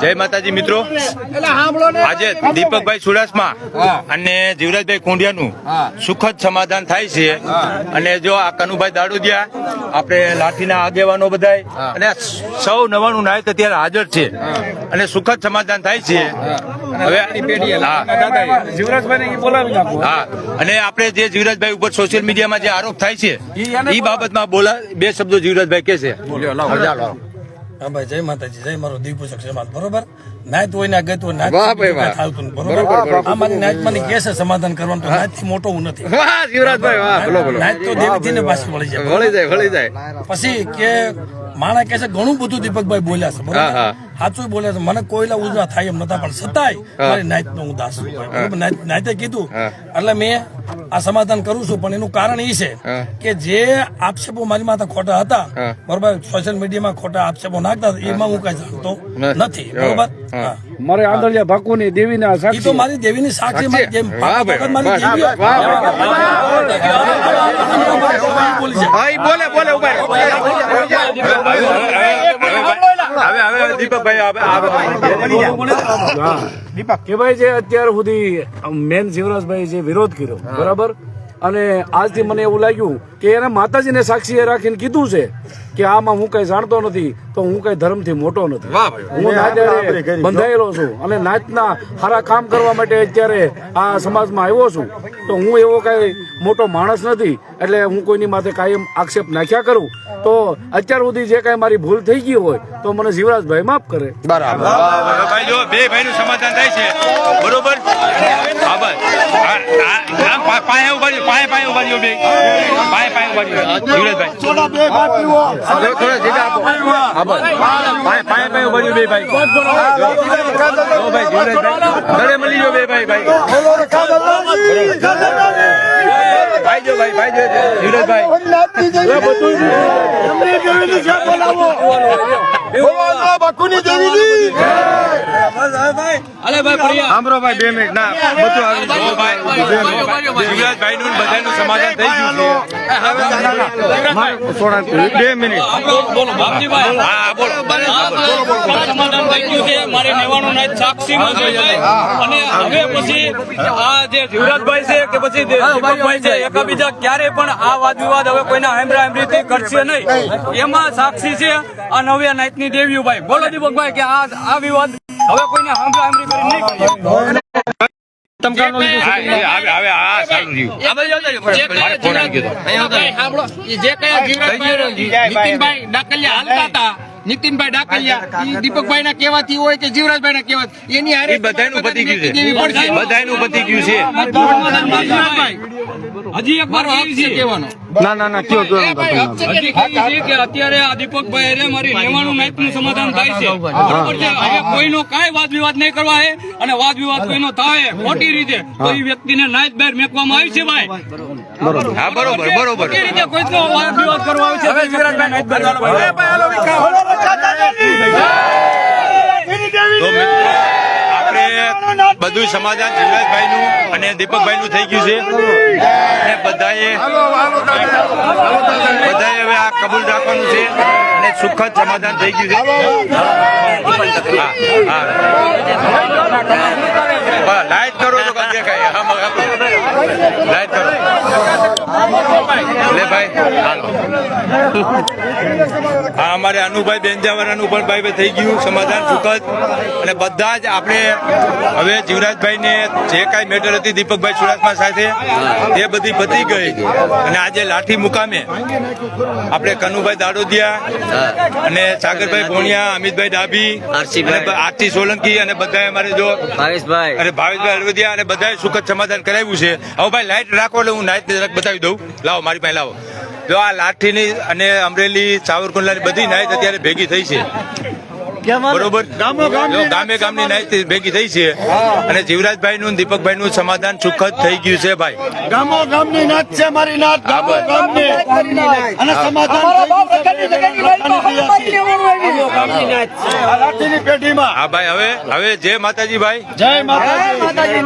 જય માતાજી મિત્રો, આજે દીપકભાઈ ચુડાસમા અને જીવરાજભાઈ કોંડિયાનું સુખદ સમાધાન થાય છે. અને જો આ કનુભાઈ દાડુદિયા, આપણે લાઠીના આગેવાનો બધા અને સૌ 99 નાયક અત્યારે હાજર છે અને સુખદ સમાધાન થાય છે. હવે અને આપણે જે જીવરાજભાઈ ઉપર સોશિયલ મીડિયામાં જે આરોપ થાય છે એ બાબતમાં બોલા 2 શબ્દો જીવરાજભાઈ કે છે. હા ભાઈ, જય માતાજી, જય મારો દીપોષક સમાજ. બરોબર, નાયત હોય ને ગત હોય નાયત બરોબર. આમાંની નાયત માંની કેસ સમાધાન કરવાનું, તો નાયત થી મોટો હું નથી. નાયત તો દેવી થી ને પાછી વળી જાય. પછી કે માણા કે છે ઘણું બધું દીપકભાઈ બોલ્યા છે, બરોબર, સાચું બોલ્યા છે. મને કોઈલા ઉજવા થાય એમ નતા, પણ છતાંય મારી નાયત નો હું દાસ છું. બરોબર, નાયતે કીધું એટલે મેં આ સમાધાન કરું છું. પણ એનું કારણ એ છે કે જે આક્ષેપો મારી માથે ખોટા હતા, બરોબર, સોશિયલ મીડિયામાં ખોટા આક્ષેપો નાખતા, એમાં હું કઈ જાણતો નથી. બરોબર, મારે આંધળિયા ભાકુની દેવીના સાક્ષી, તો મારી દેવીની સાક્ષી, મારી દેવી દીપક કેવાય છે. અત્યાર સુધી મેન શિવરાજભાઈ જે વિરોધ કર્યો, બરાબર, અને આજથી મને એવું લાગ્યું કે એને માતાજીને સાક્ષી રાખીને કીધું છે કે આમાં હું કઈ જાણતો નથી, તો હું કઈ ધર્મથી મોટો નથી. હું નાચે બંધાયેલો છું અને નાચના સારા કામ કરવા માટે અત્યારે આ સમાજમાં આવ્યો છું. તો હું એવો કઈ મોટો માણસ નથી, એટલે હું કોઈની માથે કાયમ આક્ષેપ નાખ્યા કરું. તો અત્યાર સુધી જે કઈ મારી ભૂલ થઈ ગઈ હોય તો મને શિવરાજભાઈ માફ કરે. બરાબર ભાઈ, જો બે ભાઈ નું સમાધાન થાય છે, બરોબર. જીવરાજભાઈ નું બધાનું સમાધાન થઈ ગયું છે. 2 મિનિટ સમાધાન થઈ ગયું છે. મારે 99 નાયત સાક્ષીમાં છે. અને હવે પછી આ જે જીવરાજભાઈ છે કે પછી દીપકભાઈ છે, એકબીજા ક્યારે પણ આ વાદ વિવાદ હવે કોઈના હેમરા હેમરીથી કરશે નહીં. એમાં સાક્ષી છે આ 99 નાયતની દેવીભાઈ. બોલો દીપકભાઈ કે આ વિવાદ હવે કોઈને હેમરા હેમરી કરી નહીં કરીએ. નીતિનભાઈ ડાકલિયા દીપકભાઈ ના કહેવાથી હોય કે જીવરાજભાઈ ના કહેવાથી, એની હારે બધાનું પતી ગયું છે. બધાનું પતી ગયું છે. હજી એક વાર કહેવાનો કે અત્યારે આ દીપકભાઈ અરે મારી 99 નાયતનું સમાધાન થાય છે, બરોબર છે. હવે કોઈનો કાંઈ વાદ વિવાદ નહીં કરવા છે, અને વાદ વિવાદ કોઈનો થાય ખોટી રીતે કોઈ વ્યક્તિને નાયત બહાર મેકવામાં આવી છે ભાઈ. હા, બરોબર બરોબર. ખોટી રીતે કોઈનો વાદ વિવાદ કરવા આવે છે, જીવરાજભાઈ નાયત બહાર આપણે બધું સમાધાન જીવરાજભાઈ નું અને દીપકભાઈ નું થઈ ગયું છે. અને બધાએ હવે આ કબૂલ રાખવાનું છે અને સુખદ સમાધાન થઈ ગયું છે. લાઈટ કરો તો કઈ દેખાય. લાઈટ કરો લે ભાઈ. હા, અમારે અનુભાઈ બેંજાવાળાનું પણ ભાઈ થઈ ગયું સમાધાન સુખદ. અને બધા જ આપણે હવે જીવરાજભાઈ ને જે કાંઈ મેટર હતી દીપકભાઈ ચુડાસમા સાથે એ બધી પતી ગઈ. અને આજે લાઠી મુકામે આપણે કનુભાઈ દાડોદિયા અને સાગરભાઈ ભોણિયા, અમિતભાઈ ડાભી, આરતી સોલંકી અને બધા અમારે જો ભાવેશભાઈ હળવદિયા અને બધાએ સુખદ સમાધાન કરાવ્યું છે. હવે ભાઈ લાઈટ રાખો એટલે હું નાઈટ જરાક બતાવી દઉં. લાવો મારી પાસે લાવો. જો આ લાઠીની અને અમરેલી, સાવરકુંડલાની બધી નાઈટ અત્યારે ભેગી થઈ છે, બરોબર. ગામે ગામની નાઈટ ભેગી થઈ છે અને જીવરાજભાઈ નું દીપકભાઈ નું સમાધાન સુખદ થઈ ગયું છે ભાઈ. ગામો ગામની નાચ છે મારી નાચ, ગામો ગામની અને સમાધાન પેઢીમાં. હા ભાઈ, હવે જય માતાજી ભાઈ, જય માતાજી.